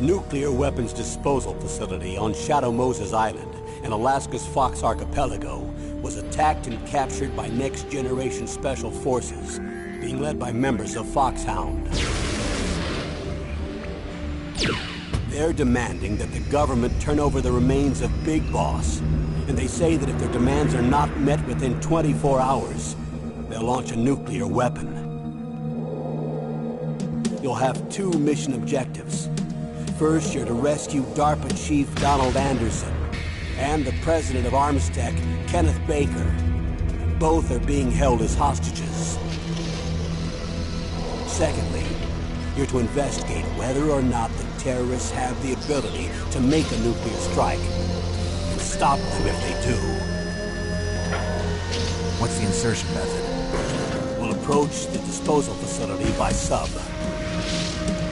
The nuclear weapons disposal facility on Shadow Moses Island in Alaska's Fox Archipelago was attacked and captured by next-generation special forces, being led by members of Foxhound. They're demanding that the government turn over the remains of Big Boss, and they say that if their demands are not met within 24 hours, they'll launch a nuclear weapon. You'll have two mission objectives. First, you're to rescue DARPA Chief Donald Anderson and the president of Armstech, Kenneth Baker. Both are being held as hostages. Secondly, you're to investigate whether or not the terrorists have the ability to make a nuclear strike and stop them if they do. What's the insertion method? We'll approach the disposal facility by sub.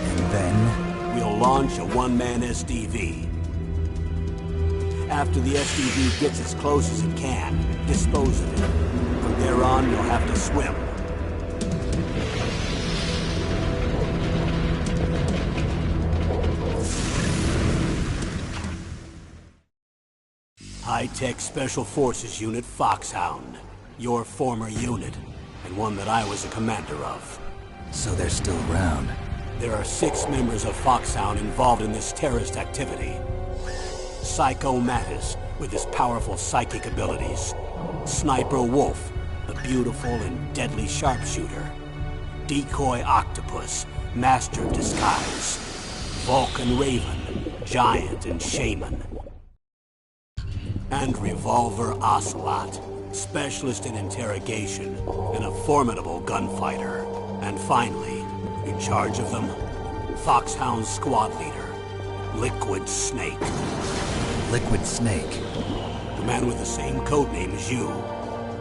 And then? We'll launch a one-man SDV. After the SDV gets as close as it can, dispose of it. From there on, you'll have to swim. High-tech Special Forces Unit Foxhound. Your former unit, and one that I was a commander of. So they're still around. There are 6 members of Foxhound involved in this terrorist activity. Psycho Mattis, with his powerful psychic abilities. Sniper Wolf, the beautiful and deadly sharpshooter. Decoy Octopus, master of disguise. Vulcan Raven, giant and shaman. And Revolver Ocelot, specialist in interrogation and a formidable gunfighter. And finally, in charge of them, Foxhound squad leader, Liquid Snake. Liquid Snake? The man with the same codename as you.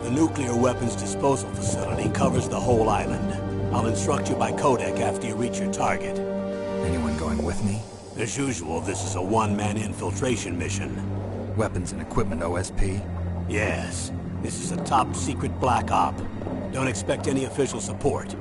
The nuclear weapons disposal facility covers the whole island. I'll instruct you by codec after you reach your target. Anyone going with me? As usual, this is a one-man infiltration mission. Weapons and equipment OSP? Yes. This is a top-secret black op. Don't expect any official support.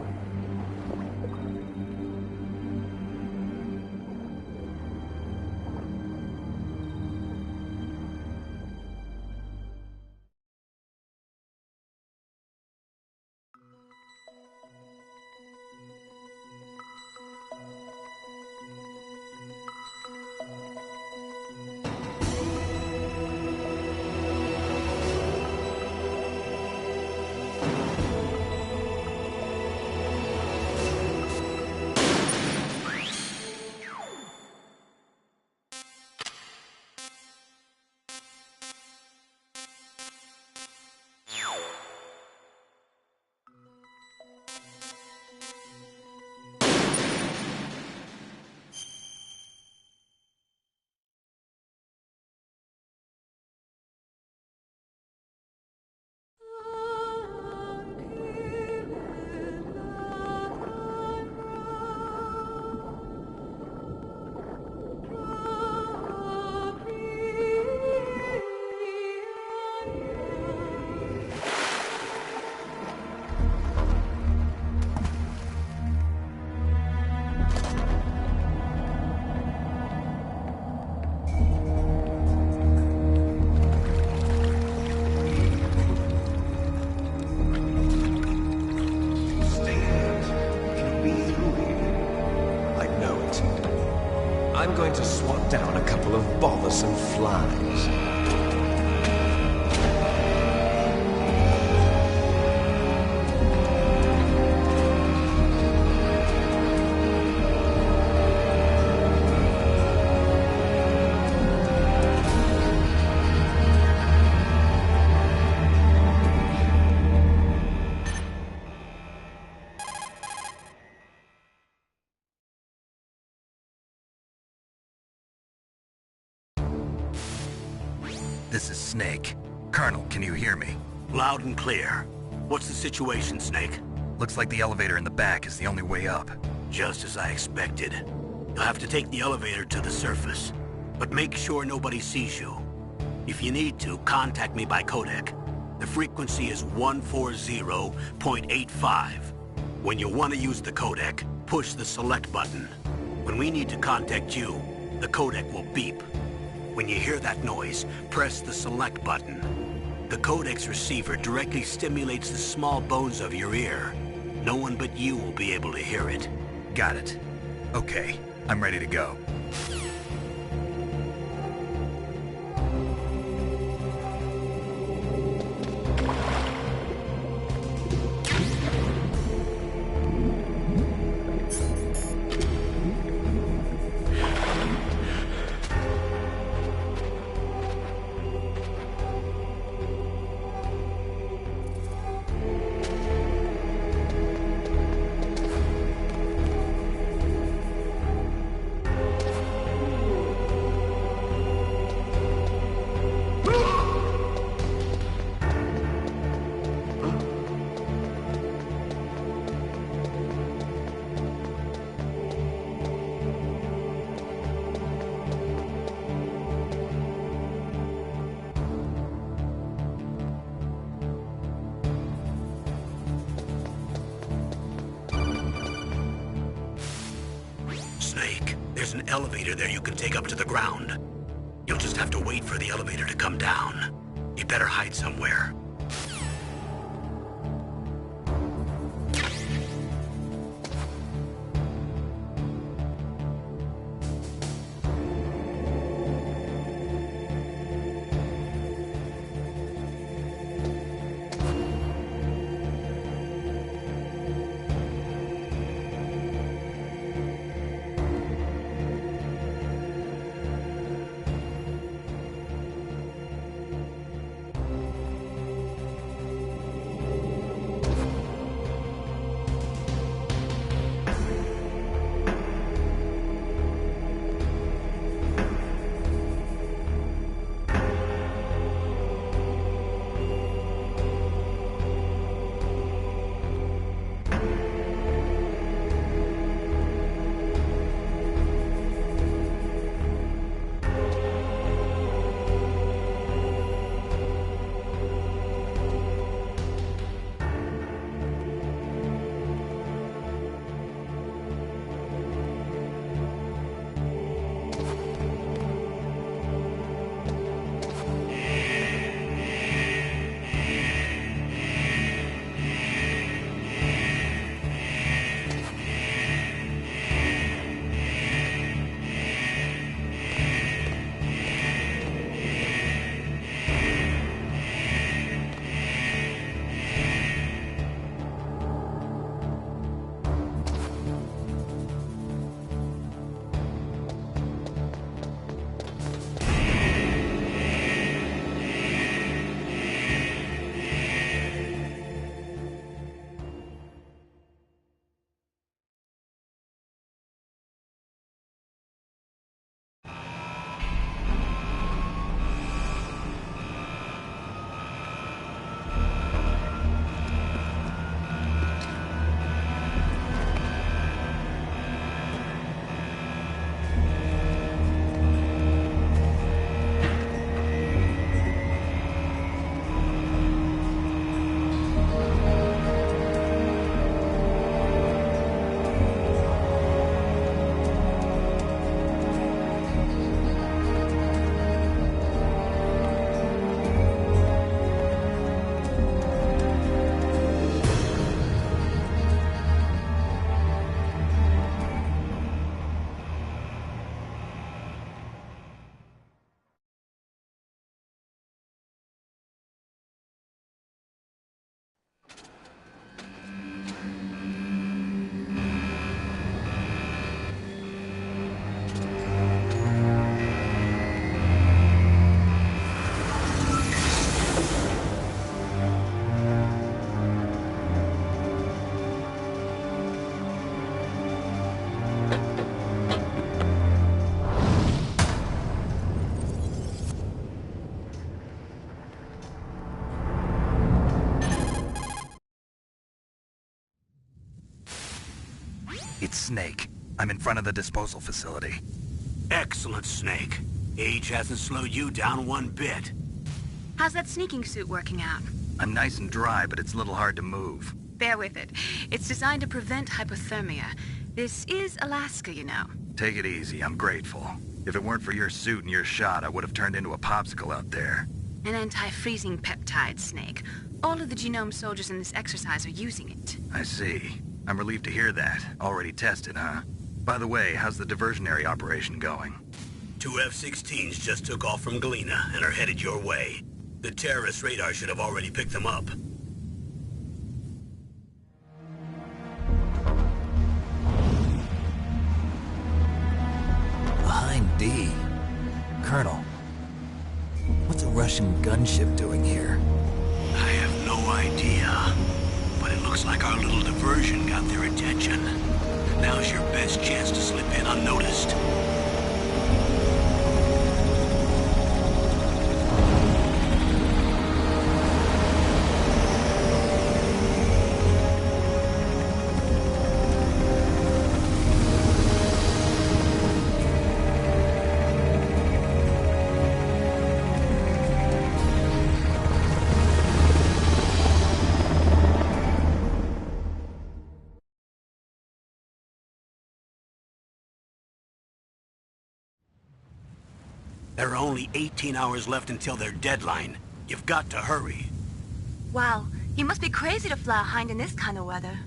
I'm going to swat down a couple of bothersome flies. This is Snake. Colonel, can you hear me? Loud and clear. What's the situation, Snake? Looks like the elevator in the back is the only way up. Just as I expected. You'll have to take the elevator to the surface. But make sure nobody sees you. If you need to, contact me by codec. The frequency is 140.85. When you want to use the codec, push the select button. When we need to contact you, The codec will beep. When you hear that noise, press the select button. The codec's receiver directly stimulates the small bones of your ear. No one but you will be able to hear it. Got it. Okay, I'm ready to go. Snake, there's an elevator there you can take up to the ground. You'll just have to wait for the elevator to come down. You better hide somewhere. It's Snake. I'm in front of the disposal facility. Excellent, Snake. Age hasn't slowed you down one bit. How's that sneaking suit working out? I'm nice and dry, but it's a little hard to move. Bear with it. It's designed to prevent hypothermia. This is Alaska, you know. Take it easy, I'm grateful. If it weren't for your suit and your shot, I would have turned into a popsicle out there. An anti-freezing peptide, Snake. All of the genome soldiers in this exercise are using it. I see. I'm relieved to hear that. Already tested, huh? By the way, how's the diversionary operation going? 2 F-16s just took off from Galena and are headed your way. The terrorist radar should have already picked them up. Behind D. Colonel, what's a Russian gunship doing here? I have no idea, but it looks like our little diversion got their attention. Now's your best chance to slip in unnoticed. There are only 18 hours left until their deadline. You've got to hurry. Wow, you must be crazy to fly a hind in this kind of weather.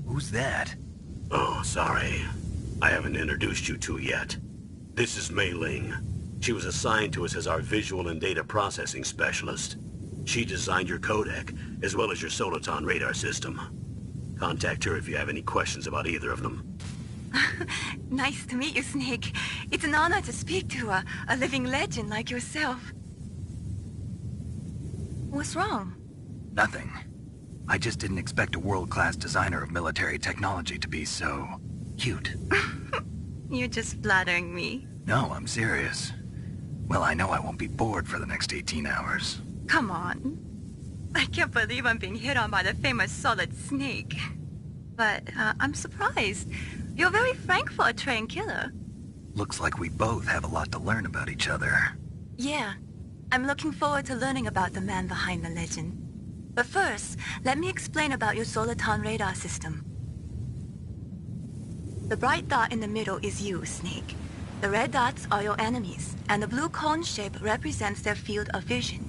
Who's that? Oh, sorry. I haven't introduced you to yet. This is Mei Ling. She was assigned to us as our visual and data processing specialist. She designed your codec, as well as your Soliton radar system. Contact her if you have any questions about either of them. Nice to meet you, Snake. It's an honor to speak to a living legend like yourself. What's wrong? Nothing. I just didn't expect a world-class designer of military technology to be so... cute. You're just flattering me. No, I'm serious. Well, I know I won't be bored for the next 18 hours. Come on. I can't believe I'm being hit on by the famous Solid Snake. But I'm surprised. You're very frank for a trained killer. Looks like we both have a lot to learn about each other. Yeah. I'm looking forward to learning about the man behind the legend. But first, let me explain about your Soliton radar system. The bright dot in the middle is you, Snake. The red dots are your enemies, and the blue cone shape represents their field of vision.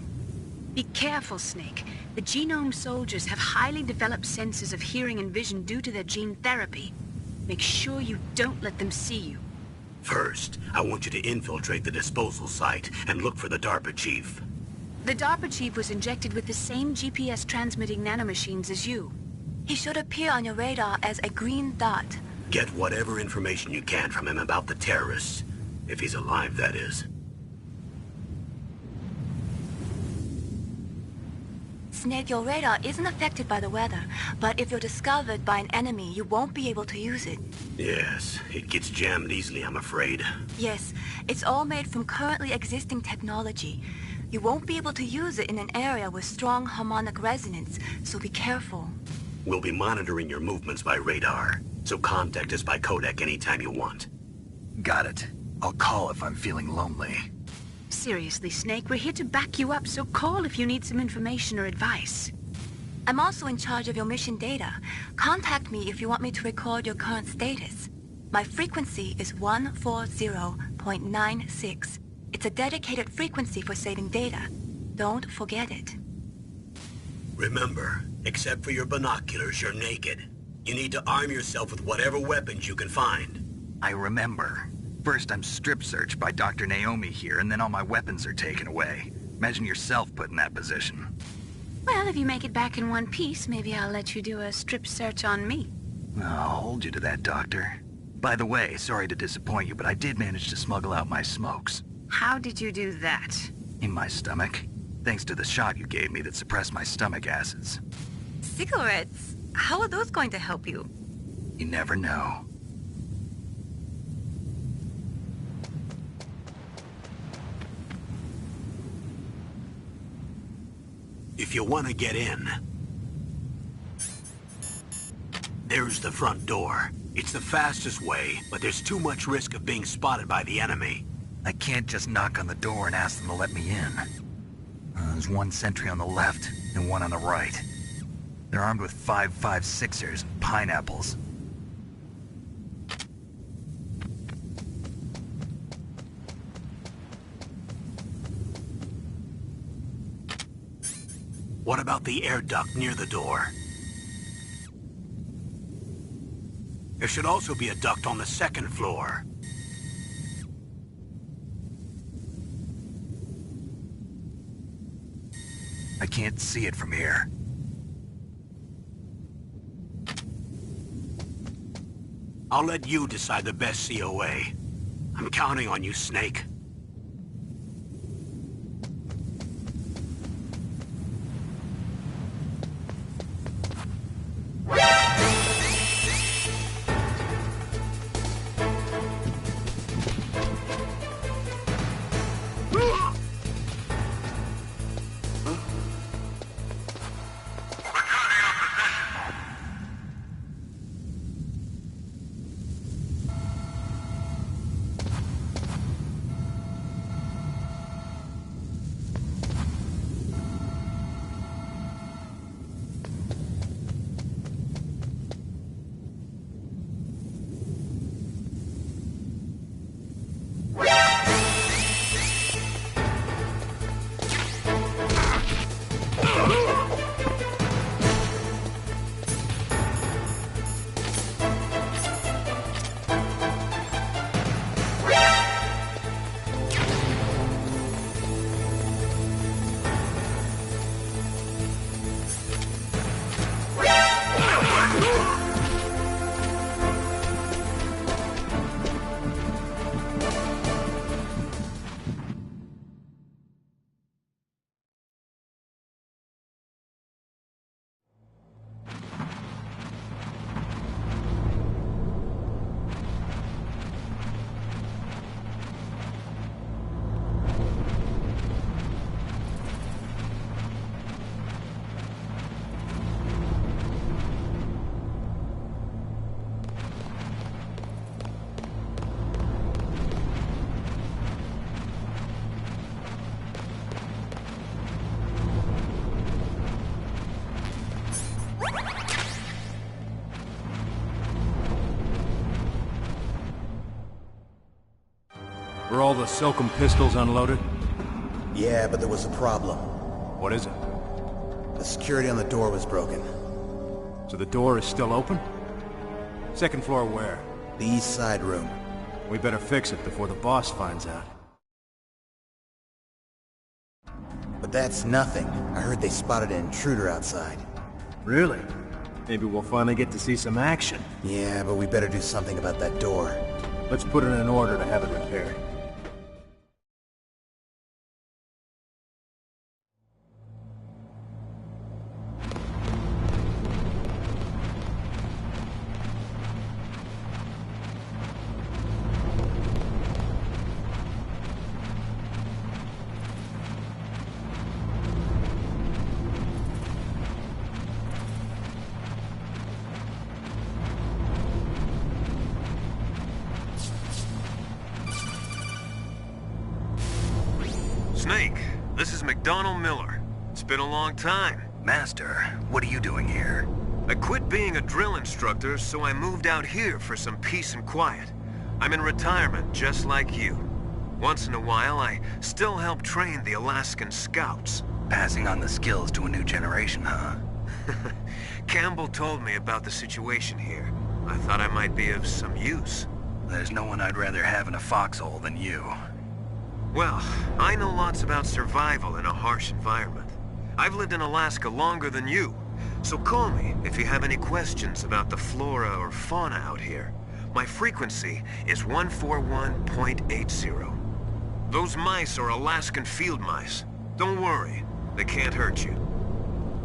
Be careful, Snake. The genome soldiers have highly developed senses of hearing and vision due to their gene therapy. Make sure you don't let them see you. First, I want you to infiltrate the disposal site and look for the DARPA chief. The DARPA chief was injected with the same GPS transmitting nanomachines as you. He should appear on your radar as a green dot. Get whatever information you can from him about the terrorists. If he's alive, that is. Snake, your radar isn't affected by the weather, but if you're discovered by an enemy, you won't be able to use it. Yes, it gets jammed easily, I'm afraid. Yes, it's all made from currently existing technology. You won't be able to use it in an area with strong harmonic resonance, so be careful. We'll be monitoring your movements by radar, so contact us by codec anytime you want. Got it. I'll call if I'm feeling lonely. Seriously, Snake, we're here to back you up, so call if you need some information or advice. I'm also in charge of your mission data. Contact me if you want me to record your current status. My frequency is 140.96. It's a dedicated frequency for saving data. Don't forget it. Remember, except for your binoculars, you're naked. You need to arm yourself with whatever weapons you can find. I remember. First I'm strip searched by Dr. Naomi here, and then all my weapons are taken away. Imagine yourself put in that position. Well, if you make it back in one piece, maybe I'll let you do a strip search on me. I'll hold you to that, Doctor. By the way, sorry to disappoint you, but I did manage to smuggle out my smokes. How did you do that? In my stomach. Thanks to the shot you gave me that suppressed my stomach acids. Cigarettes? How are those going to help you? You never know. If you want to get in, there's the front door. It's the fastest way, but there's too much risk of being spotted by the enemy. I can't just knock on the door and ask them to let me in. There's one sentry on the left and one on the right. They're armed with 5.56ers and pineapples. What about the air duct near the door? There should also be a duct on the second floor. I can't see it from here. I'll let you decide the best COA. I'm counting on you, Snake. Were all the Silkum pistols unloaded? Yeah, but there was a problem. What is it? The security on the door was broken. So the door is still open? Second floor where? The east side room. We better fix it before the boss finds out. But that's nothing. I heard they spotted an intruder outside. Really? Maybe we'll finally get to see some action. Yeah, but we better do something about that door. Let's put in an order to have it repaired. Snake, this is McDonald Miller. It's been a long time. Master, what are you doing here? I quit being a drill instructor, so I moved out here for some peace and quiet. I'm in retirement, just like you. Once in a while, I still help train the Alaskan Scouts. Passing on the skills to a new generation, huh? Campbell told me about the situation here. I thought I might be of some use. There's no one I'd rather have in a foxhole than you. Well, I know lots about survival in a harsh environment. I've lived in Alaska longer than you, so call me if you have any questions about the flora or fauna out here. My frequency is 141.80. Those mice are Alaskan field mice. Don't worry, they can't hurt you.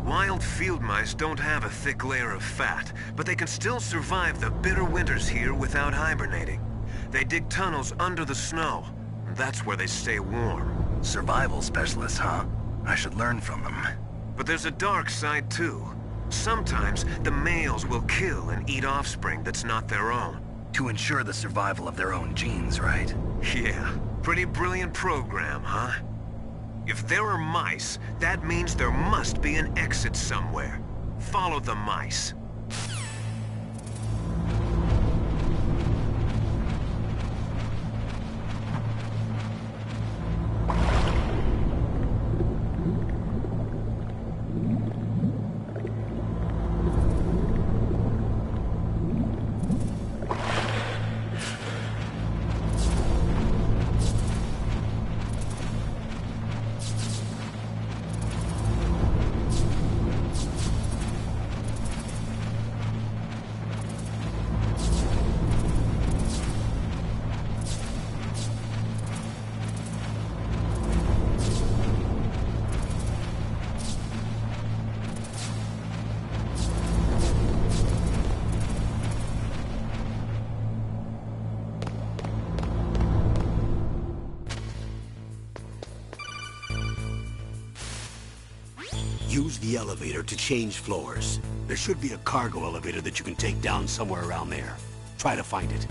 Wild field mice don't have a thick layer of fat, but they can still survive the bitter winters here without hibernating. They dig tunnels under the snow. That's where they stay warm. Survival specialists, huh? I should learn from them. But there's a dark side too. Sometimes the males will kill and eat offspring that's not their own. To ensure the survival of their own genes, right? Yeah, pretty brilliant program, huh? If there are mice, that means there must be an exit somewhere. Follow the mice. use the elevator to change floors. There should be a cargo elevator that you can take down somewhere around there. Try to find it.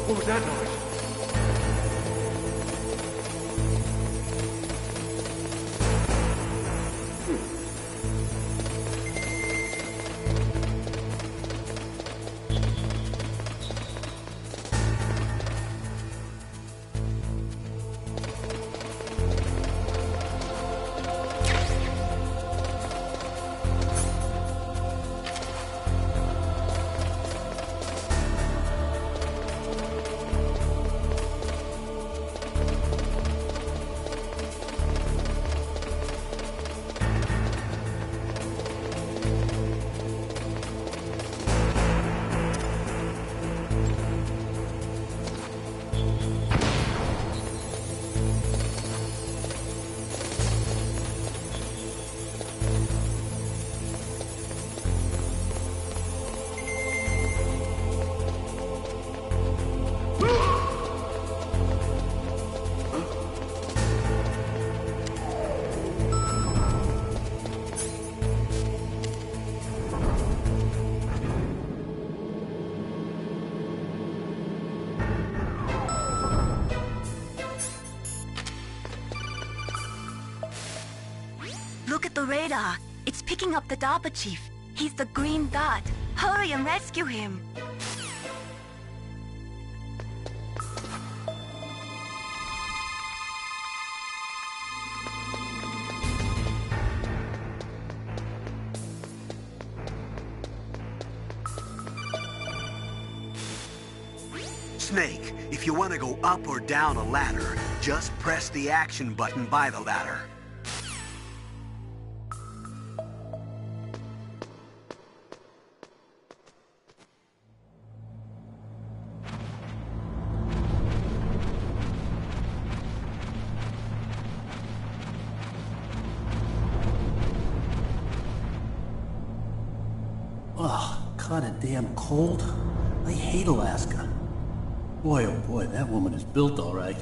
What was that noise? Look at the radar. It's picking up the DARPA chief. He's the green dot. Hurry and rescue him. Snake, if you want to go up or down a ladder, just press the action button by the ladder. Ugh, kinda damn cold. I hate Alaska. Boy, oh boy, that woman is built all right.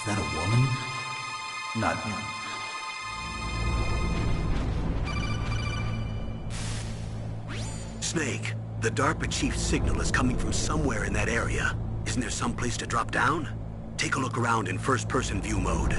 Is that a woman? Not yet. Snake, the DARPA chief's signal is coming from somewhere in that area. Isn't there some place to drop down? Take a look around in first-person view mode.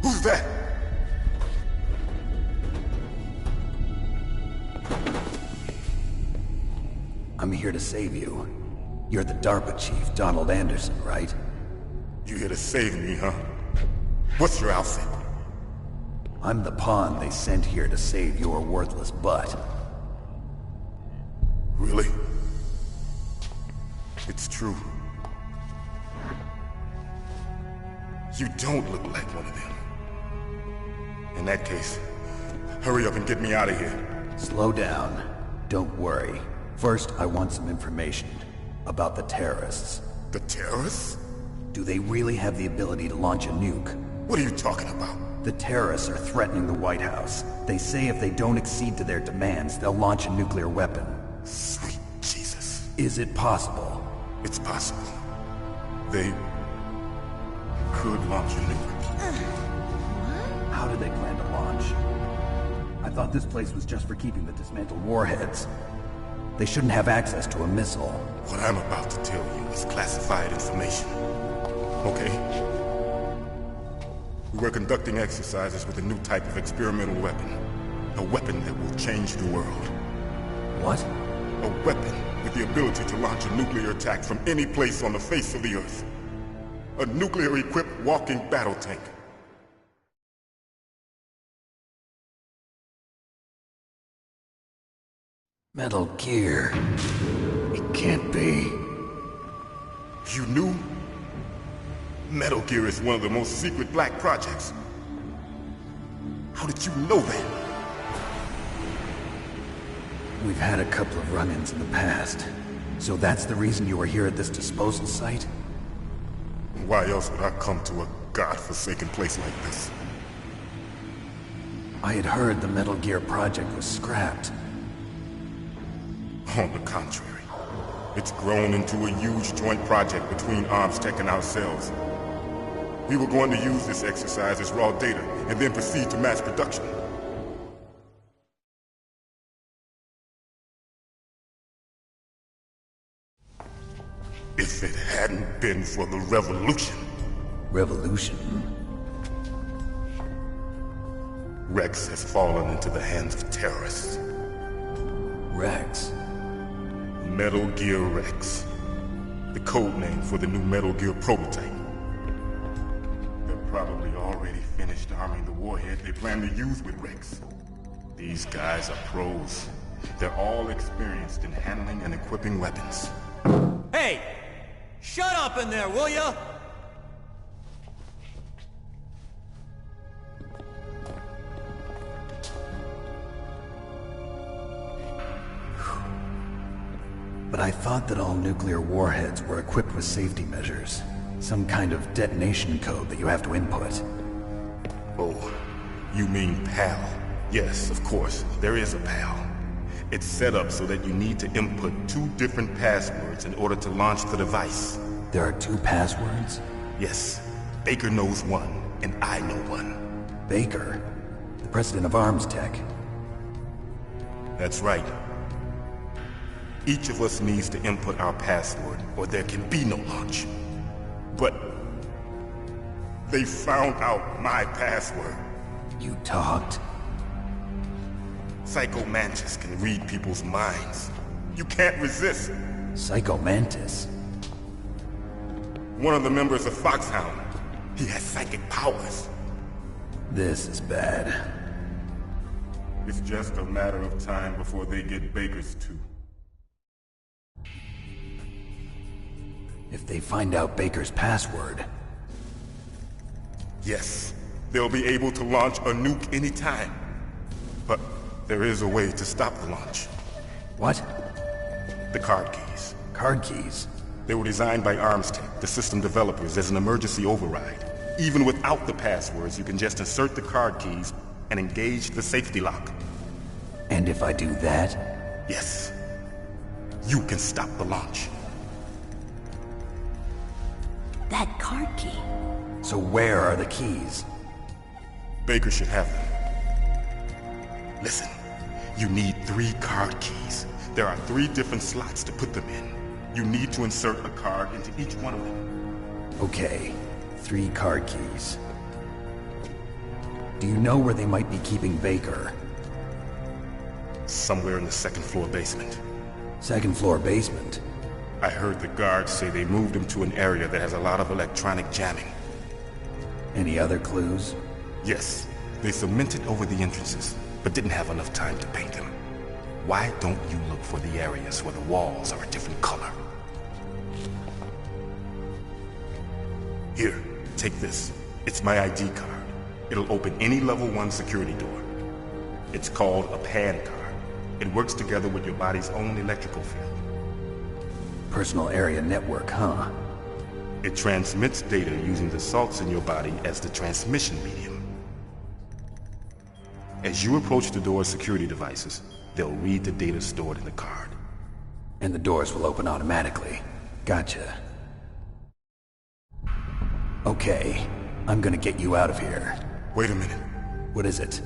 Who's that? I'm here to save you. You're the DARPA chief, Donald Anderson, right? You here to save me, huh? What's your outfit? I'm the pawn they sent here to save your worthless butt. Really? It's true. You don't look like one of them. In that case, hurry up and get me out of here. Slow down. Don't worry. First, I want some information about the terrorists. The terrorists? Do they really have the ability to launch a nuke? What are you talking about? The terrorists are threatening the White House. They say if they don't accede to their demands, they'll launch a nuclear weapon. Sweet Jesus. Is it possible? It's possible. They could launch a nuke. How did they plan to launch? I thought this place was just for keeping the dismantled warheads. They shouldn't have access to a missile. What I'm about to tell you is classified information. Okay? We were conducting exercises with a new type of experimental weapon. A weapon that will change the world. What? A weapon with the ability to launch a nuclear attack from any place on the face of the Earth. A nuclear-equipped walking battle tank. Metal Gear. It can't be. You knew? Metal Gear is one of the most secret black projects. How did you know that? We've had a couple of run-ins in the past. So that's the reason you were here at this disposal site? Why else would I come to a godforsaken place like this? I had heard the Metal Gear project was scrapped. On the contrary, it's grown into a huge joint project between ArmsTech and ourselves. We were going to use this exercise as raw data and then proceed to mass production. If it hadn't been for the revolution. Revolution? Rex has fallen into the hands of terrorists. Rex? Metal Gear Rex. The code name for the new Metal Gear prototype. They're probably already finished arming the warhead they plan to use with Rex. These guys are pros. They're all experienced in handling and equipping weapons. Hey! Shut up in there, will ya? But I thought that all nuclear warheads were equipped with safety measures. Some kind of detonation code that you have to input. Oh, you mean PAL? Yes, of course, there is a PAL. It's set up so that you need to input 2 different passwords in order to launch the device. There are 2 passwords? Yes. Baker knows one, and I know one. Baker? The president of ArmsTech? That's right. Each of us needs to input our password, or there can be no launch. But they found out my password. You talked? Psycho Mantis can read people's minds. You can't resist. Psycho Mantis? One of the members of Foxhound. He has psychic powers. This is bad. It's just a matter of time before they get Baker's too. If they find out Baker's password... Yes, they'll be able to launch a nuke anytime. But there is a way to stop the launch. What? The card keys. Card keys? They were designed by ArmsTech, the system developers, as an emergency override. Even without the passwords, you can just insert the card keys and engage the safety lock. And if I do that? Yes. You can stop the launch. That card key. So where are the keys? Baker should have them. Listen, you need 3 card keys. There are 3 different slots to put them in. You need to insert a card into each one of them. Okay, 3 card keys. Do you know where they might be keeping Baker? Somewhere in the 2nd floor basement. 2nd floor basement? I heard the guards say they moved him to an area that has a lot of electronic jamming. Any other clues? Yes. They cemented over the entrances, but didn't have enough time to paint them. Why don't you look for the areas where the walls are a different color? Here, take this. It's my ID card. It'll open any level 1 security door. It's called a PAN card. It works together with your body's own electrical field. Personal area network, huh? It transmits data using the salts in your body as the transmission medium. As you approach the door's security devices, they'll read the data stored in the card. And the doors will open automatically. Gotcha. Okay, I'm gonna get you out of here. Wait a minute. What is it?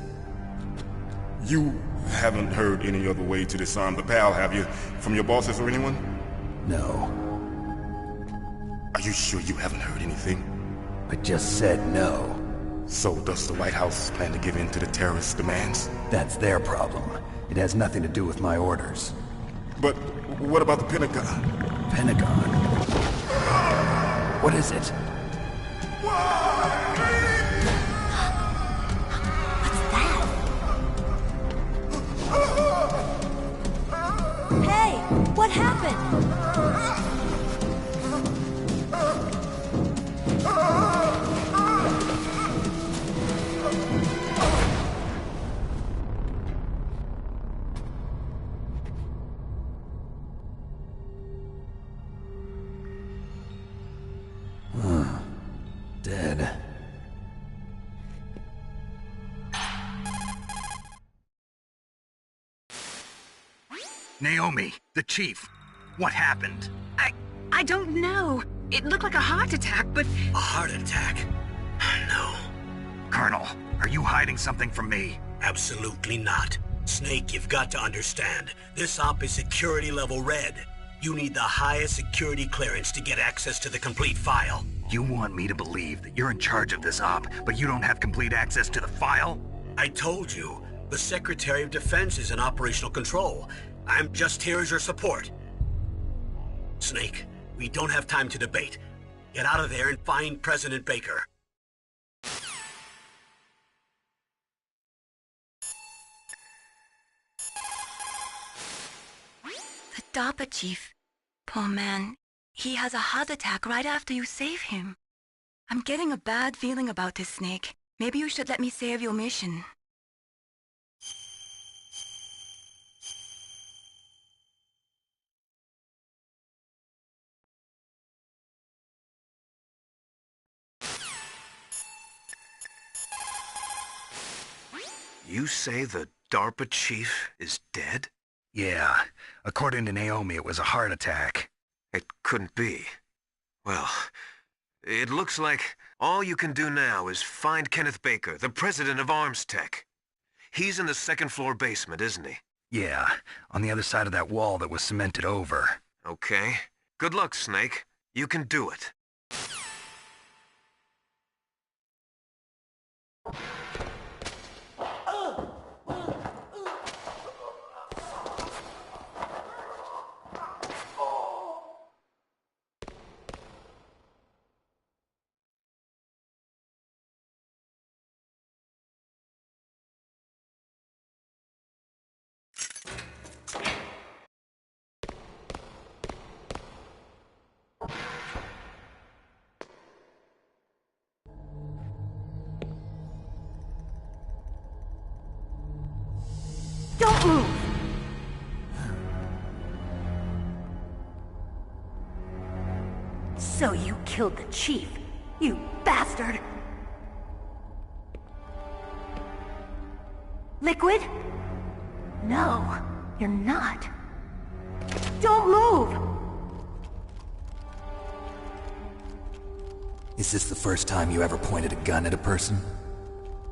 You haven't heard any other way to disarm the PAL, have you? From your bosses or anyone? No. Are you sure you haven't heard anything? I just said no. So does the White House plan to give in to the terrorist demands? That's their problem. It has nothing to do with my orders. But what about the Pentagon? Pentagon? What is it? Hey, what happened? Dead. Naomi, the chief. What happened? I don't know. It looked like a heart attack, but... A heart attack? No, Colonel, are you hiding something from me? absolutely not. Snake, you've got to understand. This op is security level red. You need the highest security clearance to get access to the complete file. You want me to believe that you're in charge of this op, but you don't have complete access to the file? I told you, the Secretary of Defense is in operational control. I'm just here as your support. Snake, we don't have time to debate. Get out of there and find President Baker. The DARPA chief. Poor man. He has a heart attack right after you save him. I'm getting a bad feeling about this, Snake. Maybe you should let me save your mission. You say the DARPA chief is dead? Yeah. According to Naomi, it was a heart attack. It couldn't be. Well, it looks like all you can do now is find Kenneth Baker, the president of Arms Tech. He's in the second floor basement, isn't he? Yeah, on the other side of that wall that was cemented over. Okay. Good luck, Snake. You can do it. Don't move! So you killed the chief, you bastard! Liquid? No, you're not. Don't move! Is this the first time you ever pointed a gun at a person?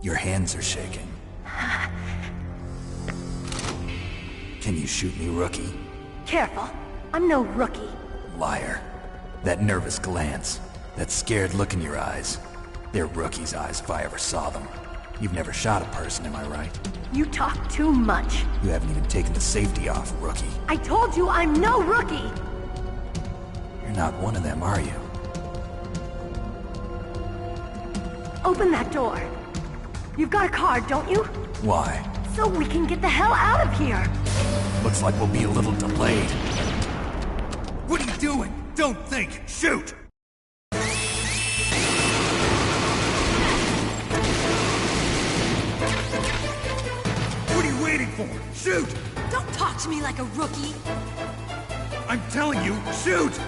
Your hands are shaking. Can you shoot me, rookie? Careful, I'm no rookie. Liar. That nervous glance, that scared look in your eyes. They're rookie's eyes if I ever saw them. You've never shot a person, am I right? You talk too much. You haven't even taken the safety off, rookie. I told you I'm no rookie! You're not one of them, are you? Open that door. You've got a card, don't you? Why? So we can get the hell out of here! Looks like we'll be a little delayed. What are you doing? Don't think! Shoot! What are you waiting for? Shoot! Don't talk to me like a rookie! I'm telling you, shoot!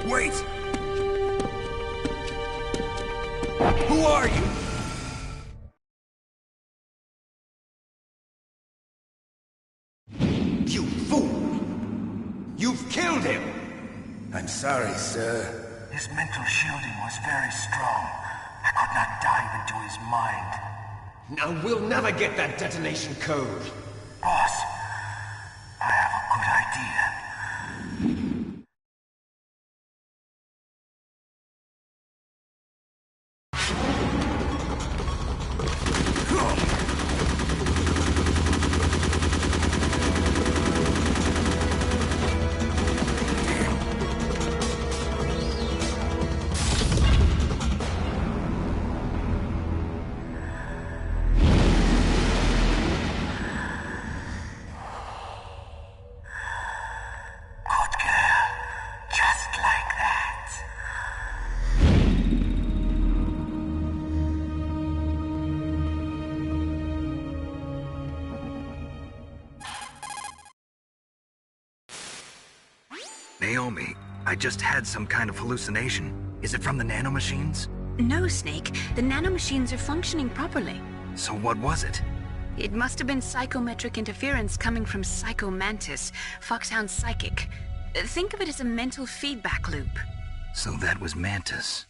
Wait! Who are you? You fool! You've killed him! I'm sorry, sir. His mental shielding was very strong. I could not dive into his mind. Now we'll never get that detonation code. Boss, I have a good idea. Naomi, I just had some kind of hallucination. Is it from the nanomachines? No, Snake. The nanomachines are functioning properly. So what was it? It must have been psychometric interference coming from Psycho Mantis, Foxhound's psychic. Think of it as a mental feedback loop. So that was Mantis.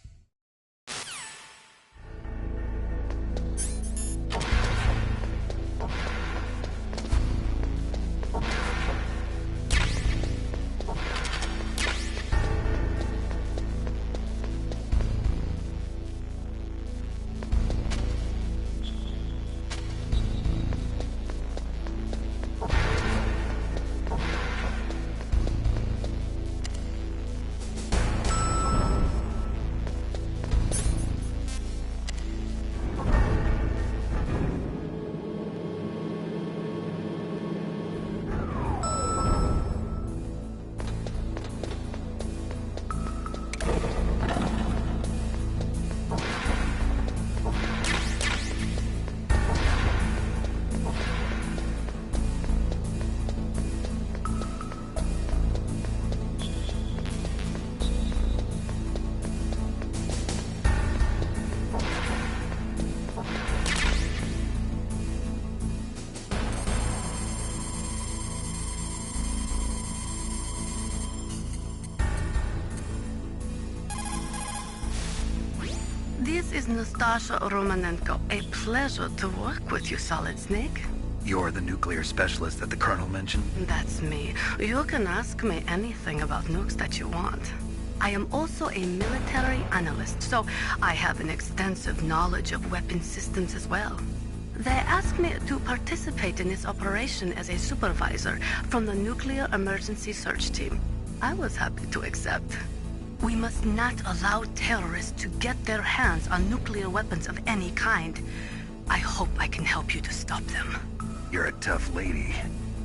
This is Nastasha Romanenko. A pleasure to work with you, Solid Snake. You're the nuclear specialist that the Colonel mentioned? That's me. You can ask me anything about nukes that you want. I am also a military analyst, so I have an extensive knowledge of weapon systems as well. They asked me to participate in this operation as a supervisor from the Nuclear Emergency Search Team. I was happy to accept. We must not allow terrorists to get their hands on nuclear weapons of any kind. I hope I can help you to stop them. You're a tough lady.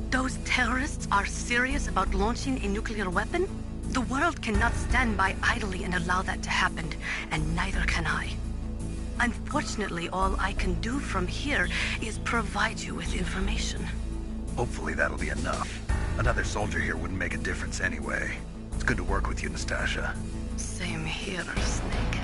Those terrorists are serious about launching a nuclear weapon? The world cannot stand by idly and allow that to happen, and neither can I. Unfortunately, all I can do from here is provide you with information. Hopefully that'll be enough. Another soldier here wouldn't make a difference anyway. It's good to work with you, Nastasha. Same here, Snake.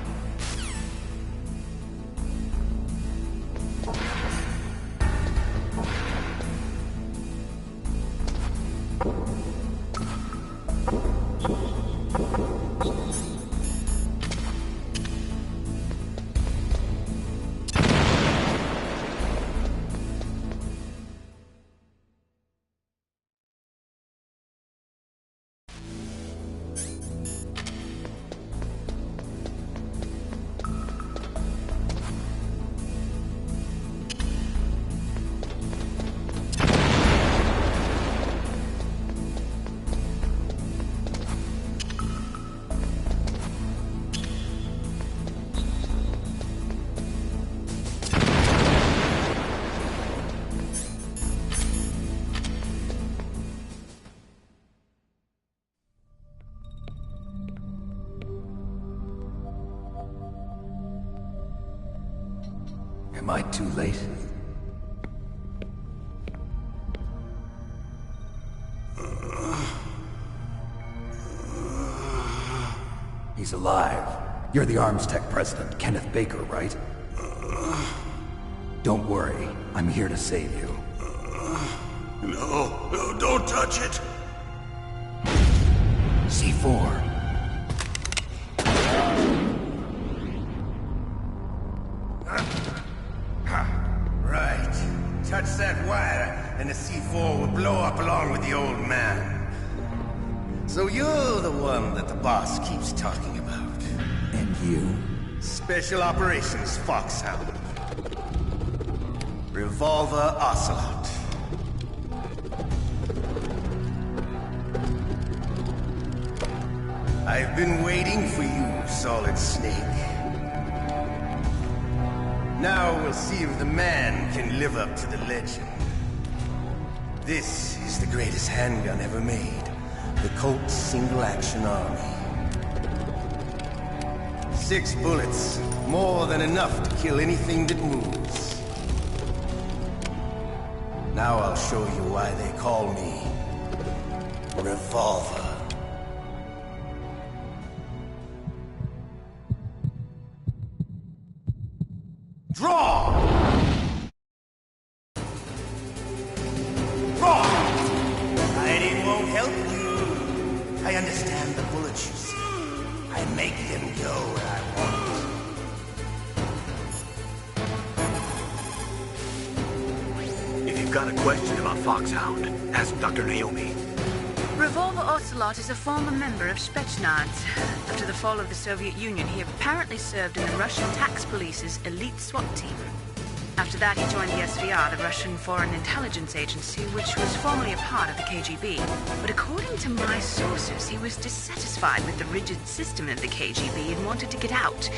Am I too late? He's alive. You're the Arms Tech president, Kenneth Baker, right? Don't worry. I'm here to save you. No, don't touch it! C4. Right. Touch that wire, and the C4 will blow up along with the old man. So you're the one that the boss keeps talking about. And you? Special Operations Foxhound. Revolver Ocelot. I've been waiting for you, Solid Snake. Now we'll see if the man can live up to the legend. This is the greatest handgun ever made. The Colt Single Action Army. 6 bullets, more than enough to kill anything that moves. Now I'll show you why they call me Revolver. Draw! Draw! Hiding won't help you. I understand the bullets you see. I make them go where I want. If you've got a question about Foxhound, ask Dr. Naomi. Revolver Ocelot is a former member of Spetsnaz. After the fall of the Soviet Union, he apparently served in the Russian tax police's elite SWAT team. After that, he joined the SVR, the Russian Foreign Intelligence Agency, which was formerly a part of the KGB. But according to my sources, he was dissatisfied with the rigid system of the KGB and wanted to get out.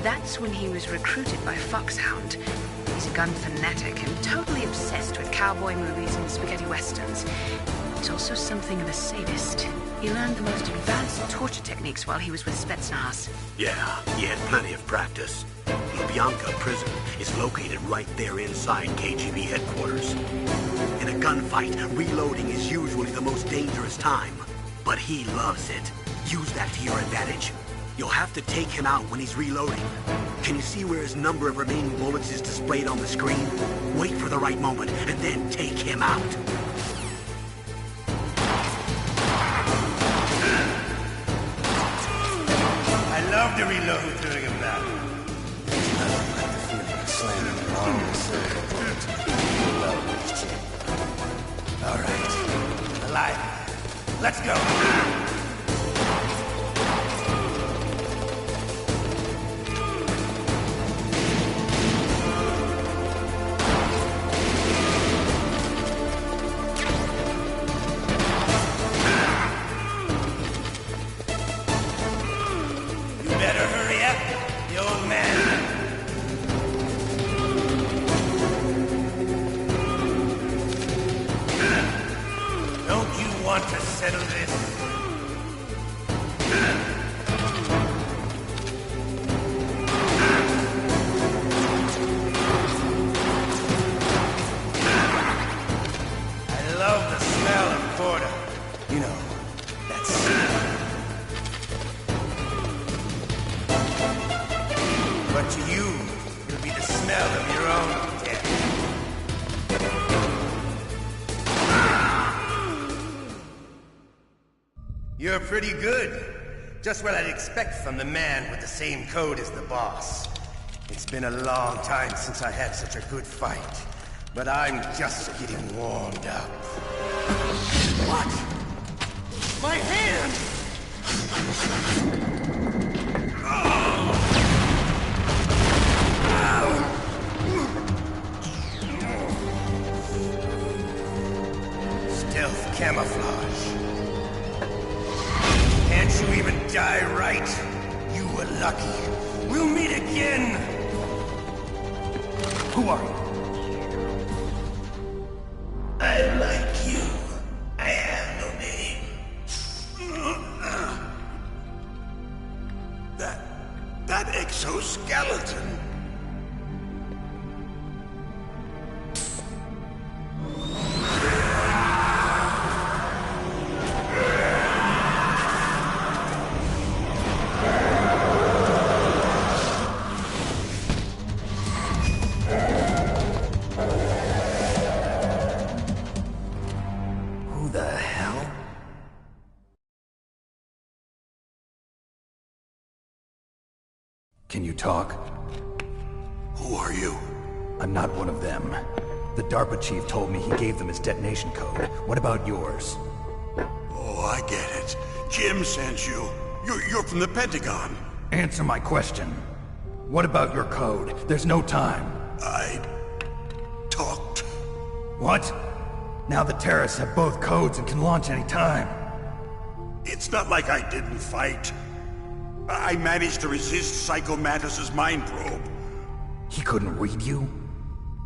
That's when he was recruited by Foxhound. He's a gun fanatic and totally obsessed with cowboy movies and spaghetti westerns. He's also something of a sadist. He learned the most advanced torture techniques while he was with Spetsnaz. Yeah, he had plenty of practice. Lubyanka prison is located right there inside KGB headquarters. In a gunfight, reloading is usually the most dangerous time. But he loves it. Use that to your advantage. You'll have to take him out when he's reloading. Can you see where his number of remaining bullets is displayed on the screen? Wait for the right moment, and then take him out. I love to reload during a battle. I don't like the feeling of slamming a long circle bullet into a well-reached chamber. All right, alive. Let's go. You're pretty good. Just what I'd expect from the man with the same code as the boss. It's been a long time since I had such a good fight, but I'm just getting warmed up. What? My hand! Stealth camouflage. Can't you even die right? You were lucky. We'll meet again! Who are you? I like you. I have no name. That exoskeleton. Can you talk? Who are you? I'm not one of them. The DARPA chief told me he gave them his detonation code. What about yours? Oh, I get it. Jim sent you. You're from the Pentagon. Answer my question. What about your code? There's no time. I... talked. What? Now the terrorists have both codes and can launch any time. It's not like I didn't fight. I managed to resist Psycho Mantis's mind probe. He couldn't read you?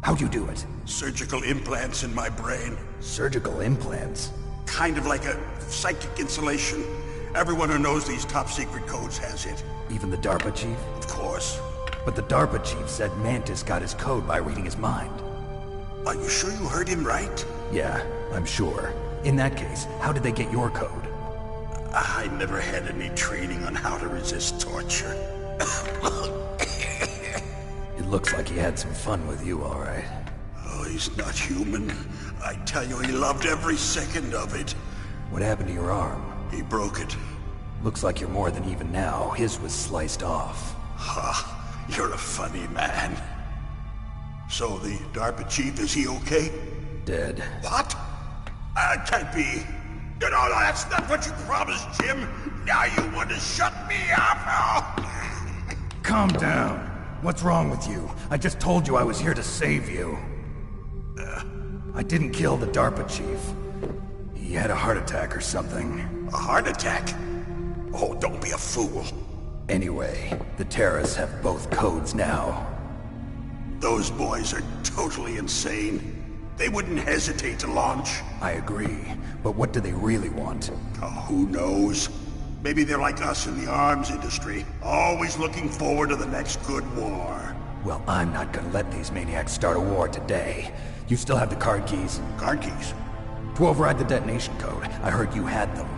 How'd you do it? Surgical implants in my brain. Surgical implants? Kind of like a psychic insulation. Everyone who knows these top-secret codes has it. Even the DARPA chief? Of course. But the DARPA chief said Mantis got his code by reading his mind. Are you sure you heard him right? Yeah, I'm sure. In that case, how did they get your code? I never had any training on how to resist torture. It looks like he had some fun with you, all right. Oh, he's not human. I tell you, he loved every second of it. What happened to your arm? He broke it. Looks like you're more than even now. His was sliced off. Ha, you're a funny man. So the DARPA chief, is he okay? Dead. What? Can't be. No, that's not what you promised, Jim. Now you want to shut me up? Calm down. What's wrong with you? I just told you I was here to save you. I didn't kill the DARPA chief. He had a heart attack or something. A heart attack? Oh, don't be a fool. Anyway, the terrorists have both codes now. Those boys are totally insane. They wouldn't hesitate to launch. I agree, but what do they really want? Oh, who knows? Maybe they're like us in the arms industry, always looking forward to the next good war. Well, I'm not gonna let these maniacs start a war today. You still have the card keys? Card keys? To override the detonation code. I heard you had them.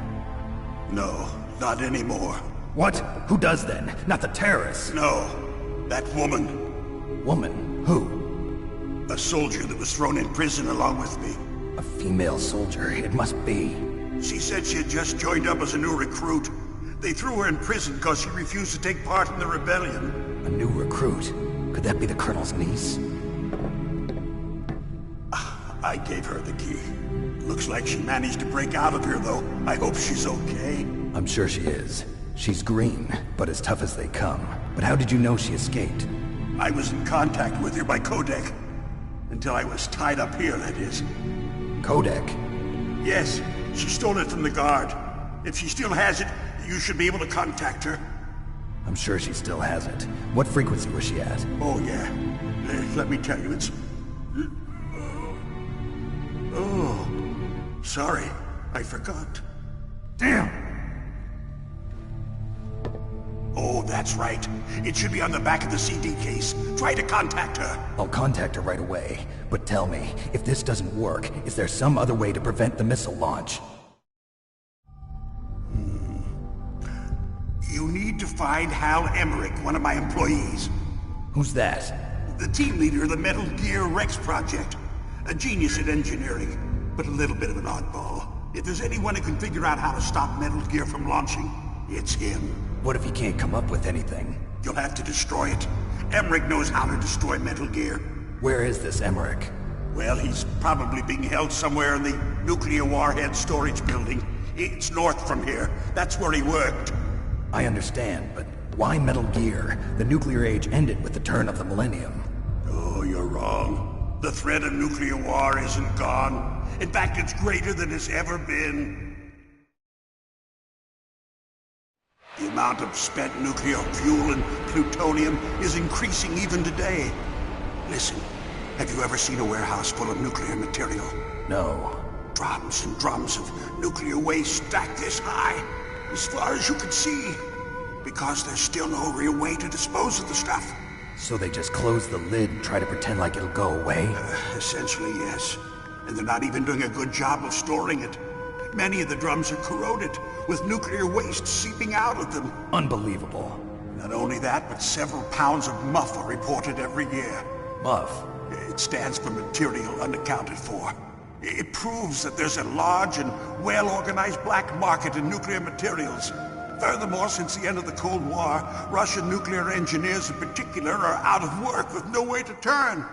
No, not anymore. What? Who does then? Not the terrorists? No, that woman. Woman? Who? A soldier that was thrown in prison along with me. A female soldier, it must be. She said she had just joined up as a new recruit. They threw her in prison because she refused to take part in the rebellion. A new recruit? Could that be the Colonel's niece? I gave her the key. Looks like she managed to break out of here, though. I hope she's okay. I'm sure she is. She's green, but as tough as they come. But how did you know she escaped? I was in contact with her by codec. Until I was tied up here, that is. Codec? Yes, she stole it from the guard. If she still has it, you should be able to contact her. I'm sure she still has it. What frequency was she at? Oh, yeah. Let me tell you, it's... Oh, sorry. I forgot. Damn! Oh, that's right. It should be on the back of the CD case. Try to contact her. I'll contact her right away. But tell me, if this doesn't work, is there some other way to prevent the missile launch? You need to find Hal Emmerich, one of my employees. Who's that? The team leader of the Metal Gear Rex project. A genius at engineering, but a little bit of an oddball. If there's anyone who can figure out how to stop Metal Gear from launching, it's him. What if he can't come up with anything? You'll have to destroy it. Emmerich knows how to destroy Metal Gear. Where is this Emmerich? Well, he's probably being held somewhere in the nuclear warhead storage building. It's north from here. That's where he worked. I understand, but why Metal Gear? The nuclear age ended with the turn of the millennium. Oh, you're wrong. The threat of nuclear war isn't gone. In fact, it's greater than it's ever been. The amount of spent nuclear fuel and plutonium is increasing even today. Listen, have you ever seen a warehouse full of nuclear material? No. Drums and drums of nuclear waste stacked this high, as far as you can see. Because there's still no real way to dispose of the stuff. So they just close the lid and try to pretend like it'll go away? Essentially, yes. And they're not even doing a good job of storing it. Many of the drums are corroded, with nuclear waste seeping out of them. Unbelievable. Not only that, but several pounds of muff are reported every year. Muff? It stands for material unaccounted for. It proves that there's a large and well-organized black market in nuclear materials. Furthermore, since the end of the Cold War, Russian nuclear engineers in particular are out of work with no way to turn.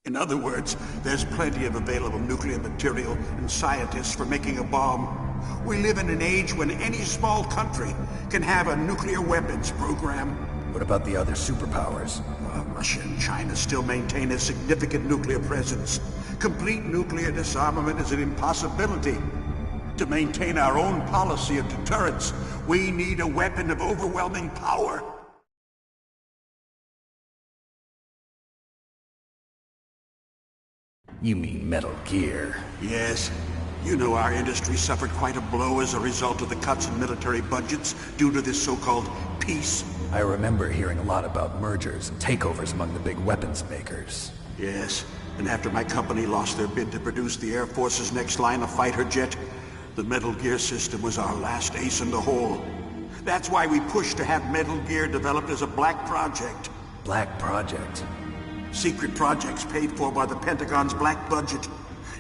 In other words, there's plenty of available nuclear material and scientists for making a bomb. We live in an age when any small country can have a nuclear weapons program. What about the other superpowers? Russia and China still maintain a significant nuclear presence. Complete nuclear disarmament is an impossibility. To maintain our own policy of deterrence, we need a weapon of overwhelming power. You mean Metal Gear? Yes. You know our industry suffered quite a blow as a result of the cuts in military budgets due to this so-called peace. I remember hearing a lot about mergers and takeovers among the big weapons makers. Yes, and after my company lost their bid to produce the Air Force's next line of fighter jet, the Metal Gear system was our last ace in the hole. That's why we pushed to have Metal Gear developed as a black project. Black project? Secret projects paid for by the Pentagon's black budget.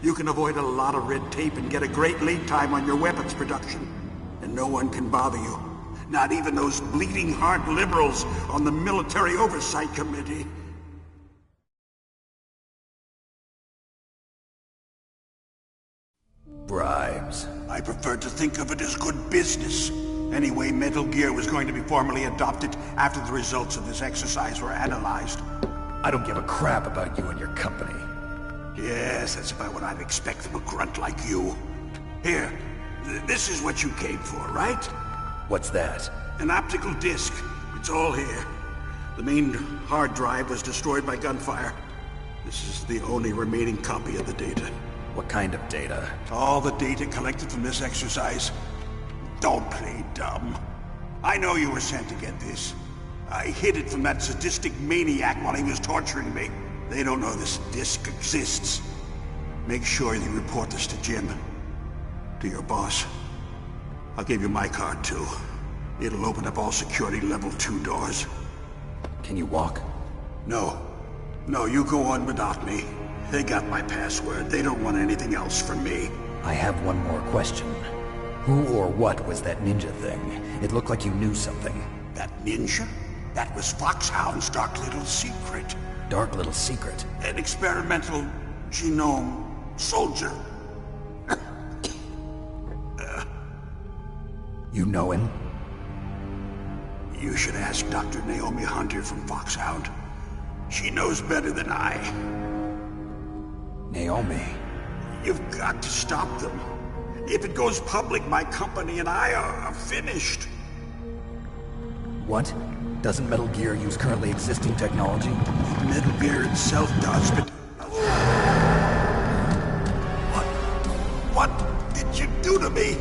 You can avoid a lot of red tape and get a great lead time on your weapons production. And no one can bother you. Not even those bleeding heart liberals on the Military Oversight Committee. Bribes. I prefer to think of it as good business. Anyway, Metal Gear was going to be formally adopted after the results of this exercise were analyzed. I don't give a crap about you and your company. Yes, that's about what I'd expect from a grunt like you. Here, this is what you came for, right? What's that? An optical disc. It's all here. The main hard drive was destroyed by gunfire. This is the only remaining copy of the data. What kind of data? All the data collected from this exercise. Don't play dumb. I know you were sent to get this. I hid it from that sadistic maniac while he was torturing me. They don't know this disc exists. Make sure you report this to Jim. To your boss. I'll give you my card, too. It'll open up all security level 2 doors. Can you walk? No. No, you go on without me. They got my password. They don't want anything else from me. I have one more question. Who or what was that ninja thing? It looked like you knew something. That ninja? That was Foxhound's dark little secret. Dark little secret? An experimental genome soldier. You know him? You should ask Dr. Naomi Hunter from Foxhound. She knows better than I. Naomi? You've got to stop them. If it goes public, my company and I are finished. What? Doesn't Metal Gear use currently existing technology? Metal Gear itself does, but... What did you do to me?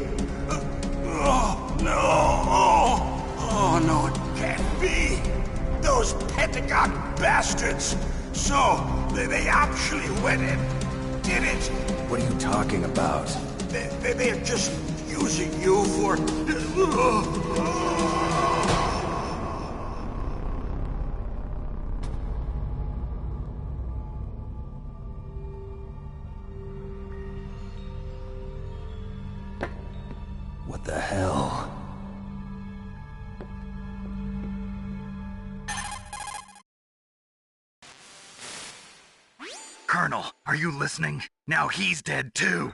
Oh, no. Oh, no, it can't be. Those Pentagon bastards. So, they actually went and did it. What are you talking about? They're just using you for... What the hell? Colonel, are you listening? Now he's dead too.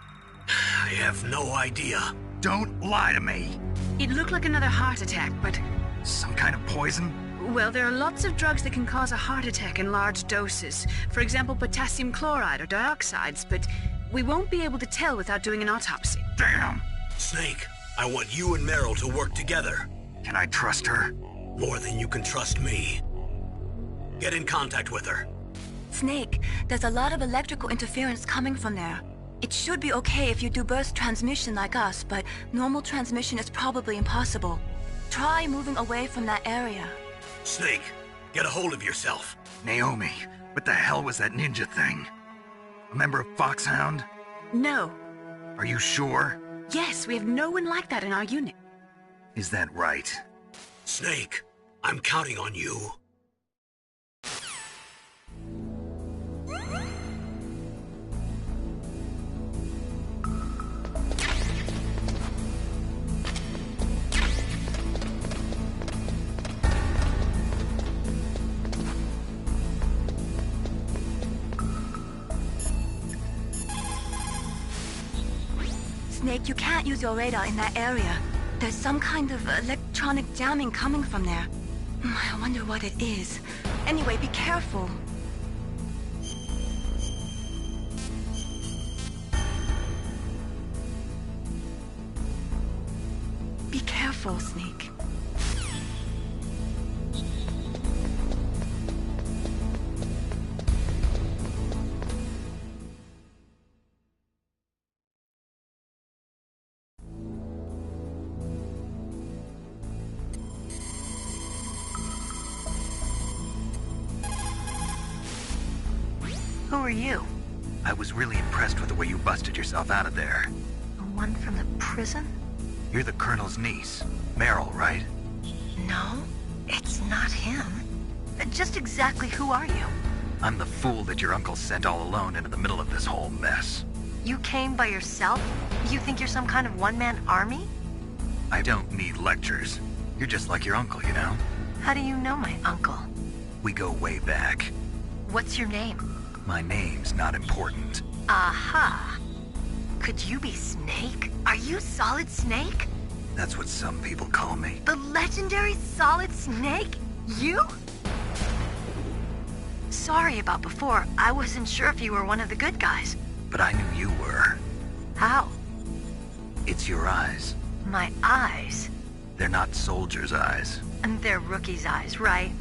I have no idea. Don't lie to me. It looked like another heart attack, but... Some kind of poison? Well, there are lots of drugs that can cause a heart attack in large doses. For example, potassium chloride or dioxides, but we won't be able to tell without doing an autopsy. Damn! Snake, I want you and Meryl to work together. Can I trust her? More than you can trust me. Get in contact with her. Snake, there's a lot of electrical interference coming from there. It should be okay if you do burst transmission like us, but normal transmission is probably impossible. Try moving away from that area. Snake, get a hold of yourself. Naomi, what the hell was that ninja thing? A member of Foxhound? No. Are you sure? Yes, we have no one like that in our unit. Is that right? Snake, I'm counting on you. Snake, you can't use your radar in that area. There's some kind of electronic jamming coming from there. I wonder what it is. Anyway, be careful. Be careful, Snake. Who are you? I was really impressed with the way you busted yourself out of there. The one from the prison? You're the Colonel's niece, Meryl, right? No, it's not him. Just exactly who are you? I'm the fool that your uncle sent all alone into the middle of this whole mess. You came by yourself? You think you're some kind of one-man army? I don't need lectures. You're just like your uncle, you know? How do you know my uncle? We go way back. What's your name? My name's not important. Aha! Could you be Snake? Are you Solid Snake? That's what some people call me. The legendary Solid Snake? You? Sorry about before. I wasn't sure if you were one of the good guys. But I knew you were. How? It's your eyes. My eyes? They're not soldiers' eyes. And they're rookies' eyes, right?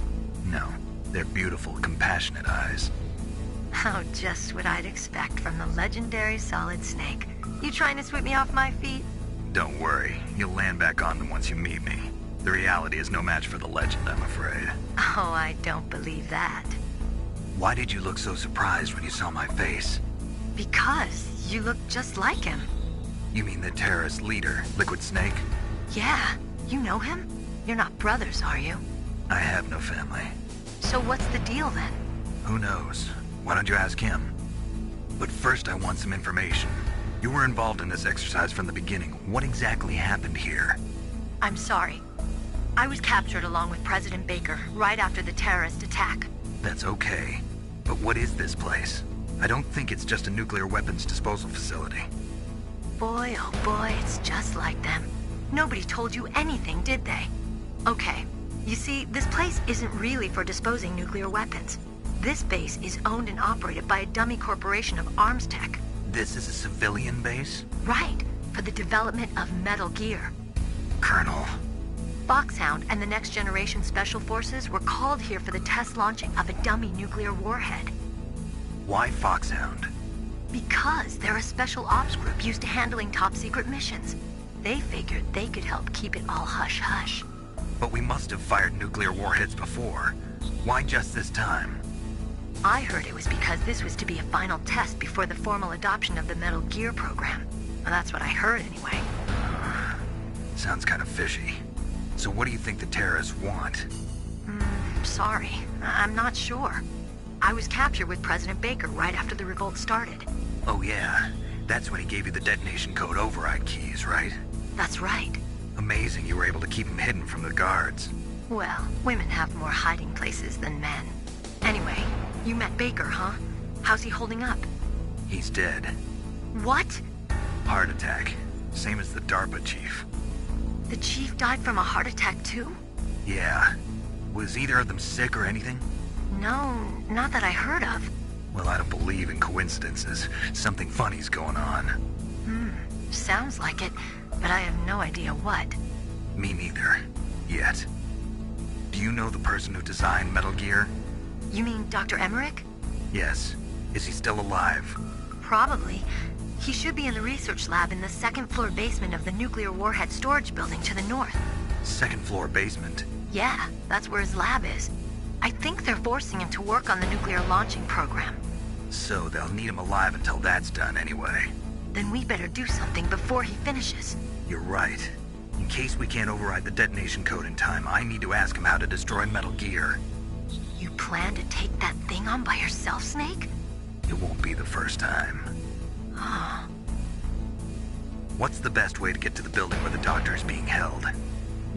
No, they're beautiful, compassionate eyes. Oh, just what I'd expect from the legendary Solid Snake. You trying to sweep me off my feet? Don't worry, you'll land back on them once you meet me. The reality is no match for the legend, I'm afraid. Oh, I don't believe that. Why did you look so surprised when you saw my face? Because you look just like him. You mean the terrorist leader, Liquid Snake? Yeah, you know him? You're not brothers, are you? I have no family. So what's the deal then? Who knows? Why don't you ask him? But first I want some information. You were involved in this exercise from the beginning. What exactly happened here? I'm sorry. I was captured along with President Baker right after the terrorist attack. That's okay. But what is this place? I don't think it's just a nuclear weapons disposal facility. Boy, oh boy, it's just like them. Nobody told you anything, did they? Okay, you see, this place isn't really for disposing nuclear weapons. This base is owned and operated by a dummy corporation of arms tech. This is a civilian base? Right, for the development of Metal Gear. Colonel. Foxhound and the Next Generation Special Forces were called here for the test launching of a dummy nuclear warhead. Why Foxhound? Because they're a special ops group used to handling top-secret missions. They figured they could help keep it all hush-hush. But we must have fired nuclear warheads before. Why just this time? I heard it was because this was to be a final test before the formal adoption of the Metal Gear program. Well, that's what I heard anyway. Sounds kind of fishy. So what do you think the terrorists want? Sorry, I'm not sure. I was captured with President Baker right after the revolt started. Oh yeah, that's when he gave you the detonation code override keys, right? That's right. Amazing you were able to keep him hidden from the guards. Well, women have more hiding places than men. Anyway, you met Baker, huh? How's he holding up? He's dead. What? Heart attack. Same as the DARPA chief. The chief died from a heart attack too? Yeah. Was either of them sick or anything? No, not that I heard of. Well, I don't believe in coincidences. Something funny's going on. Sounds like it, but I have no idea what. Me neither. Yet. Do you know the person who designed Metal Gear? You mean Dr. Emmerich? Yes. Is he still alive? Probably. He should be in the research lab in the second-floor basement of the nuclear warhead storage building to the north. Second-floor basement? Yeah, that's where his lab is. I think they're forcing him to work on the nuclear launching program. So they'll need him alive until that's done anyway. Then we better do something before he finishes. You're right. In case we can't override the detonation code in time, I need to ask him how to destroy Metal Gear. You plan to take that thing on by yourself, Snake? It won't be the first time. What's the best way to get to the building where the doctor is being held?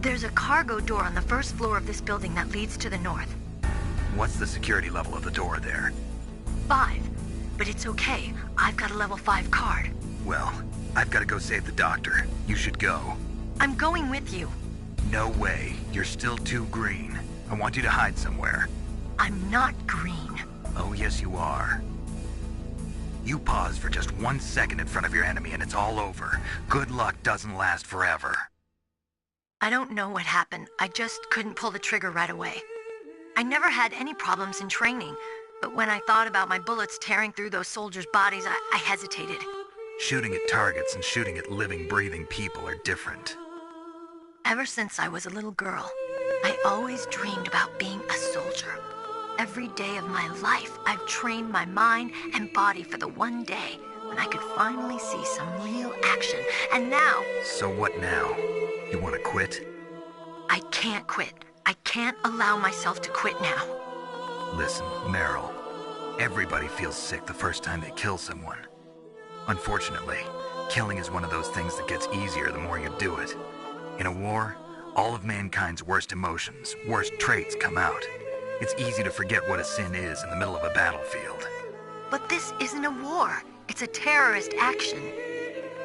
There's a cargo door on the first floor of this building that leads to the north. What's the security level of the door there? 5. But it's okay. I've got a level 5 card. Well, I've got to go save the doctor. You should go. I'm going with you. No way. You're still too green. I want you to hide somewhere. I'm not green. Oh, yes, you are. You pause for just 1 second in front of your enemy and it's all over. Good luck doesn't last forever. I don't know what happened. I just couldn't pull the trigger right away. I never had any problems in training, but when I thought about my bullets tearing through those soldiers' bodies, I hesitated. Shooting at targets and shooting at living, breathing people are different. Ever since I was a little girl, I always dreamed about being a soldier. Every day of my life, I've trained my mind and body for the one day when I could finally see some real action. And now... So what now? You want to quit? I can't quit. I can't allow myself to quit now. Listen, Meryl. Everybody feels sick the first time they kill someone. Unfortunately, killing is one of those things that gets easier the more you do it. In a war, all of mankind's worst emotions, worst traits come out. It's easy to forget what a sin is in the middle of a battlefield. But this isn't a war. It's a terrorist action.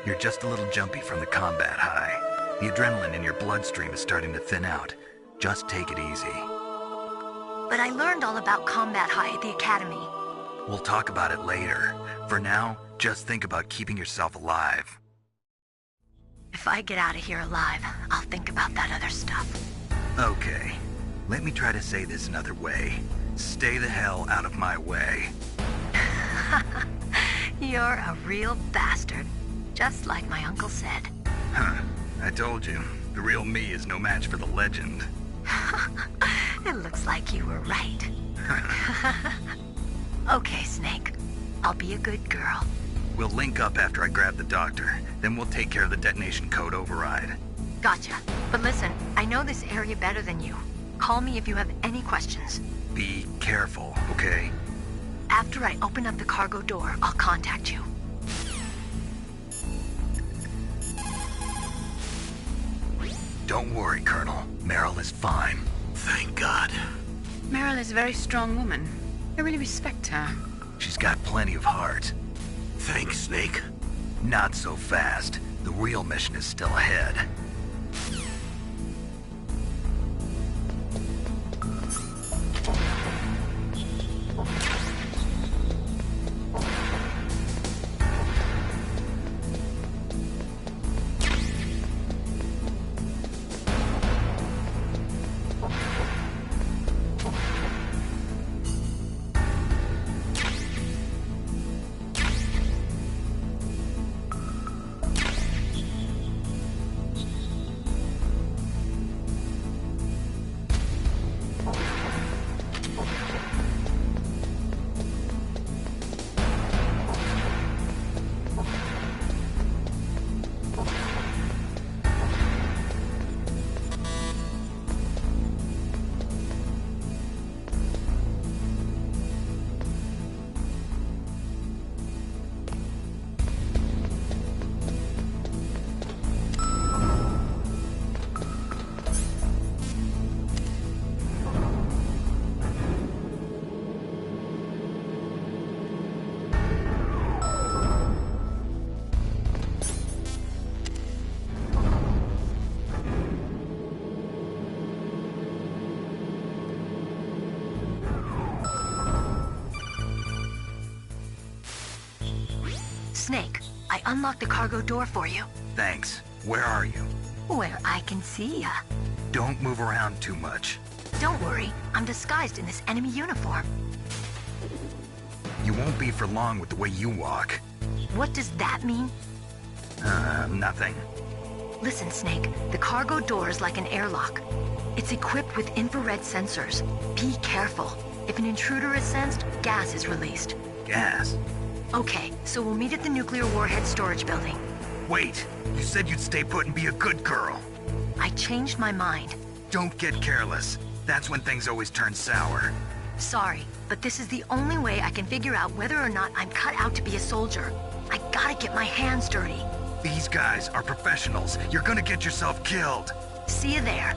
You're just a little jumpy from the combat high. The adrenaline in your bloodstream is starting to thin out. Just take it easy. But I learned all about combat high at the academy. We'll talk about it later. For now, just think about keeping yourself alive. If I get out of here alive, I'll think about that other stuff. Okay. Let me try to say this another way. Stay the hell out of my way. You're a real bastard. Just like my uncle said. Huh. I told you. The real me is no match for the legend. It looks like you were right. Okay, Snake. I'll be a good girl. We'll link up after I grab the doctor. Then we'll take care of the detonation code override. Gotcha. But listen, I know this area better than you. Call me if you have any questions. Be careful, okay? After I open up the cargo door, I'll contact you. Don't worry, Colonel. Meryl is fine. Thank God. Meryl is a very strong woman. I really respect her. She's got plenty of heart. Thanks, Snake. Not so fast. The real mission is still ahead. Snake, I unlocked the cargo door for you. Thanks. Where are you? Where I can see ya. Don't move around too much. Don't worry, I'm disguised in this enemy uniform. You won't be for long with the way you walk. What does that mean? Nothing. Listen, Snake, the cargo door is like an airlock. It's equipped with infrared sensors. Be careful. If an intruder is sensed, gas is released. Gas? Okay, so we'll meet at the nuclear warhead storage building. Wait, you said you'd stay put and be a good girl. I changed my mind. Don't get careless. That's when things always turn sour. Sorry, but this is the only way I can figure out whether or not I'm cut out to be a soldier. I gotta get my hands dirty. These guys are professionals. You're gonna get yourself killed. See you there.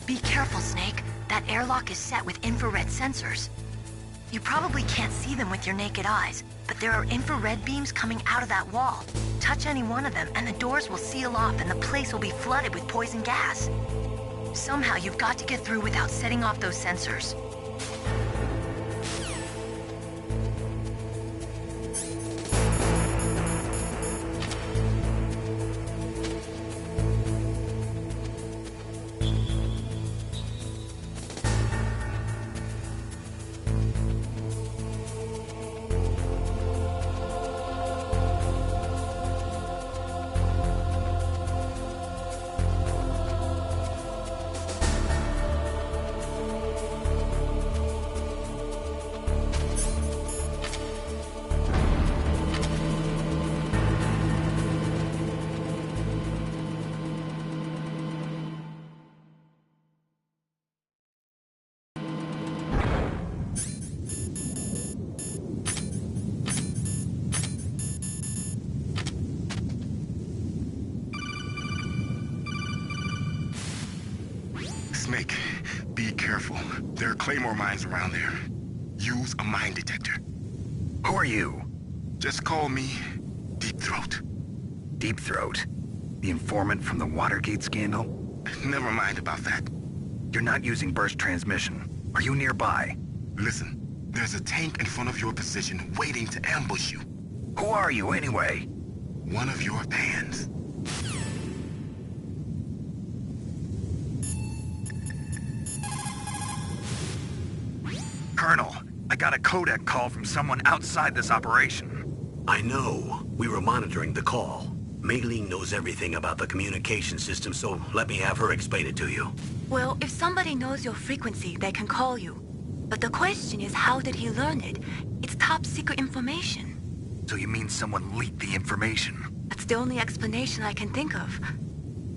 Be careful, Snake. That airlock is set with infrared sensors. You probably can't see them with your naked eyes, but there are infrared beams coming out of that wall. Touch any one of them and the doors will seal off and the place will be flooded with poison gas. Somehow you've got to get through without setting off those sensors. Snake, be careful. There are claymore mines around there. Use a mine detector. Who are you? Just call me Deep Throat. Deep Throat? The informant from the Watergate scandal? Never mind about that. You're not using burst transmission. Are you nearby? Listen, there's a tank in front of your position waiting to ambush you. Who are you anyway? One of your fans. Colonel, I got a codec call from someone outside this operation. I know. We were monitoring the call. Mei Ling knows everything about the communication system, so let me have her explain it to you. Well, if somebody knows your frequency, they can call you. But the question is, how did he learn it? It's top secret information. So you mean someone leaked the information? That's the only explanation I can think of.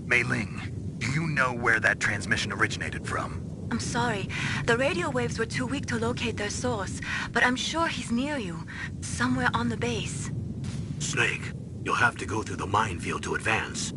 Mei Ling, do you know where that transmission originated from? I'm sorry. The radio waves were too weak to locate their source, but I'm sure he's near you, somewhere on the base. Snake, you'll have to go through the minefield to advance.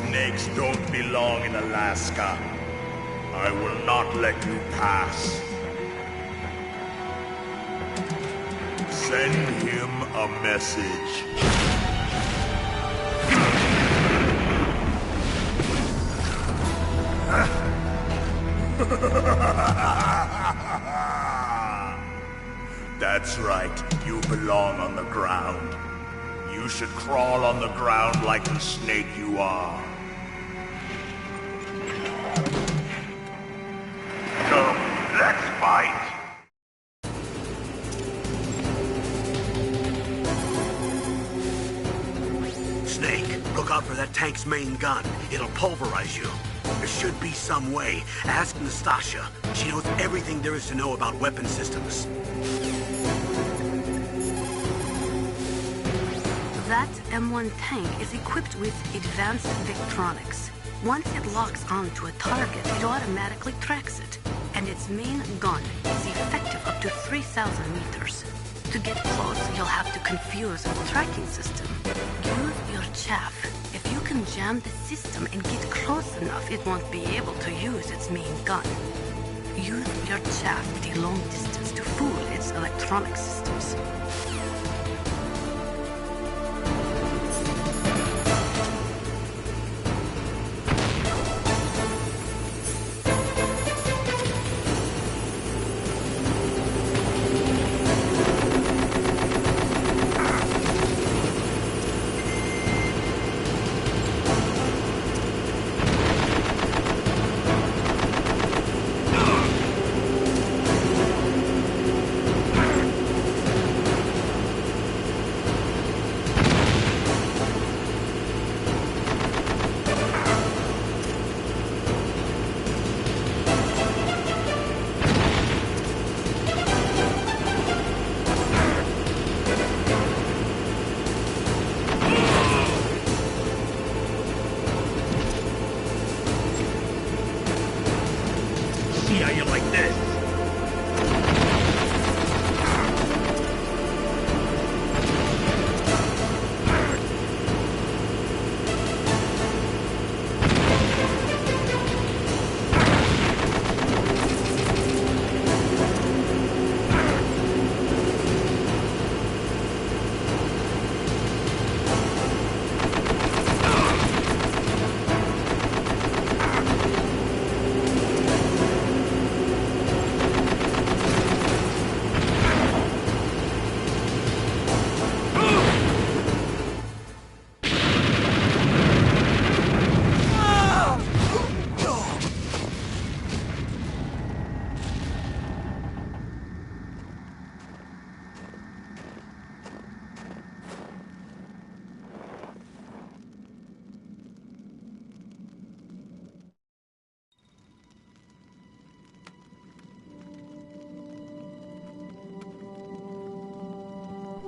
Snakes don't belong in Alaska. I will not let you pass. Send him a message. That's right, you belong on the ground. You should crawl on the ground like the snake you are. Come, let's fight! Snake, look out for that tank's main gun. It'll pulverize you. There should be some way. Ask Nastasha. She knows everything there is to know about weapon systems. That M1 tank is equipped with advanced electronics. Once it locks onto a target, it automatically tracks it. And its main gun is effective up to 3,000 meters. To get close, you'll have to confuse the tracking system. Use your chaff. If you can jam the system and get close enough, it won't be able to use its main gun. Use your chaff at a long distance to fool its electronic systems.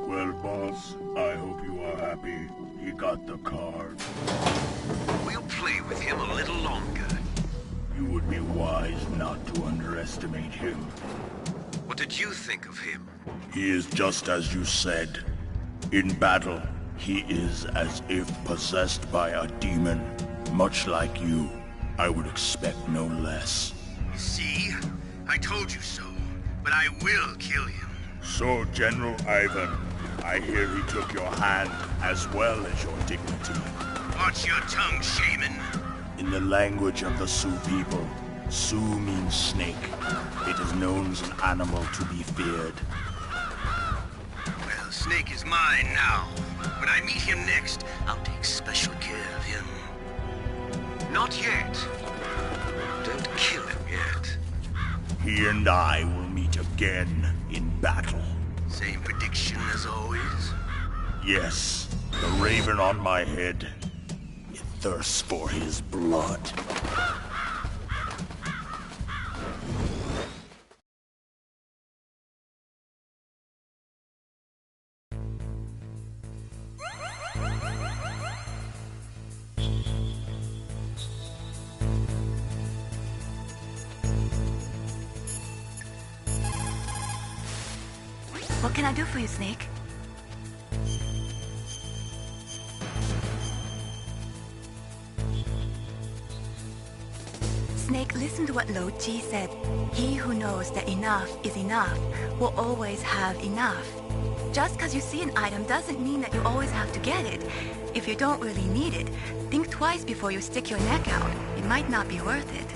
Well, boss, I hope you are happy. He got the card. We'll play with him a little longer. You would be wise not to underestimate him. What did you think of him? He is just as you said. In battle, he is as if possessed by a demon. Much like you, I would expect no less. See? I told you so. But I will kill him. So, General Ivan, I hear he took your hand as well as your dignity. Watch your tongue, shaman. In the language of the Sioux people, Sioux means snake. It is known as an animal to be feared. Well, Snake is mine now. When I meet him next, I'll take special care of him. Not yet. Don't kill him yet. He and I will meet again in battle. Same prediction as always? Yes, the raven on my head. It thirsts for his blood. What can I do for you, Snake? Snake, listen to what Lo Chi said. He who knows that enough is enough will always have enough. Just because you see an item doesn't mean that you always have to get it. If you don't really need it, think twice before you stick your neck out. It might not be worth it.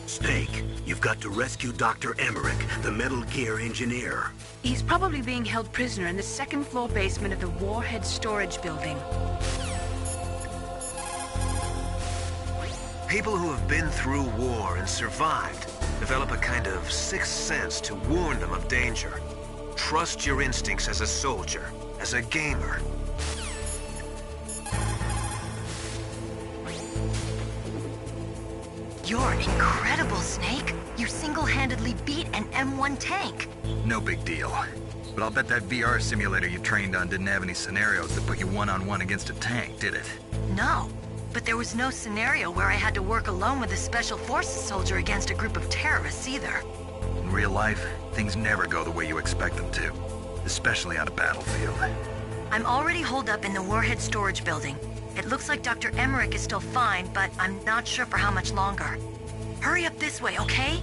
Snake, you've got to rescue Dr. Emmerich, the Metal Gear engineer. He's probably being held prisoner in the second-floor basement of the Warhead Storage Building. People who have been through war and survived develop a kind of sixth sense to warn them of danger. Trust your instincts as a soldier, as a gamer. You're incredible, Snake. You single-handedly beat an M1 tank. No big deal. But I'll bet that VR simulator you trained on didn't have any scenarios that put you one-on-one against a tank, did it? No, but there was no scenario where I had to work alone with a Special Forces soldier against a group of terrorists either. In real life, things never go the way you expect them to. Especially on a battlefield. I'm already holed up in the Warhead Storage Building. It looks like Dr. Emmerich is still fine, but I'm not sure for how much longer. Hurry up this way, okay?